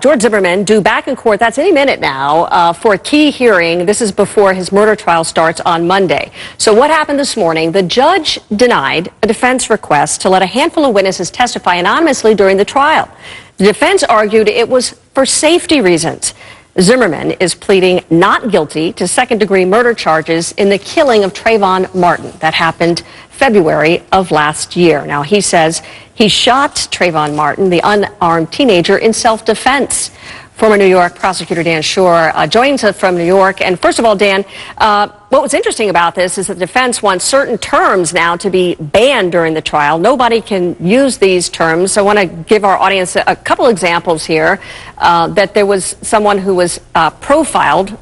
George Zimmerman due back in court, that's any minute now, for a key hearing. This is before his murder trial starts on Monday. So what happened this morning? The judge denied a defense request to let a handful of witnesses testify anonymously during the trial. The defense argued it was for safety reasons. Zimmerman is pleading not guilty to second-degree murder charges in the killing of Trayvon Martin. That happened February of last year. Now, he says he shot Trayvon Martin, the unarmed teenager, in self-defense. Former New York prosecutor Dan Schorr joins us from New York. And first of all, Dan, what was interesting about this is that the defense wants certain terms now to be banned during the trial. Nobody can use these terms. So I want to give our audience a couple examples here, that there was someone who was profiled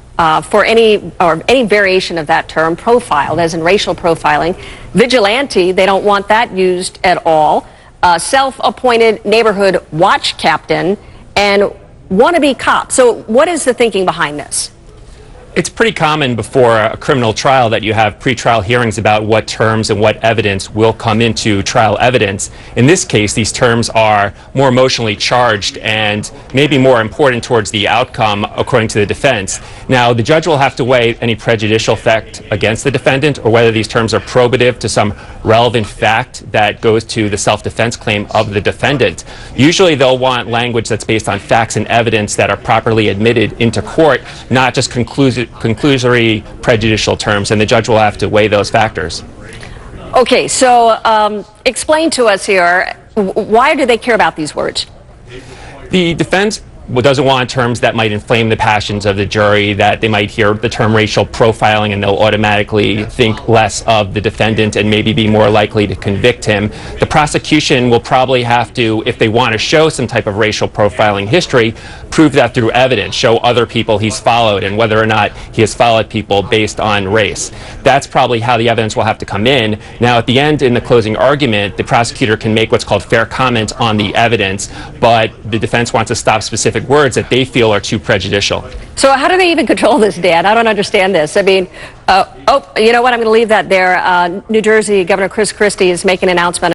for any variation of that term, profiled, as in racial profiling. Vigilante, they don't want that used at all. Self-appointed neighborhood watch captain, and wannabe cop. So what is the thinking behind this? It's pretty common before a criminal trial that you have pretrial hearings about what terms and what evidence will come into trial evidence. In this case, these terms are more emotionally charged and maybe more important towards the outcome, according to the defense. Now, the judge will have to weigh any prejudicial effect against the defendant or whether these terms are probative to some relevant fact that goes to the self-defense claim of the defendant. Usually, they'll want language that's based on facts and evidence that are properly admitted into court, not just conclusory prejudicial terms, and the judge will have to weigh those factors. Okay, so explain to us here, why do they care about these words? The defense doesn't want terms that might inflame the passions of the jury, that they might hear the term racial profiling and they'll automatically think less of the defendant and maybe be more likely to convict him. The prosecution will probably have to, if they want to show some type of racial profiling history, prove that through evidence, show other people he's followed and whether or not he has followed people based on race. That's probably how the evidence will have to come in. Now, at the end, in the closing argument, the prosecutor can make what's called fair comment on the evidence, but the defense wants to stop specific words that they feel are too prejudicial. So how do they even control this, Dan? I don't understand this. I mean, you know what? I'm going to leave that there. New Jersey Governor Chris Christie is making an announcement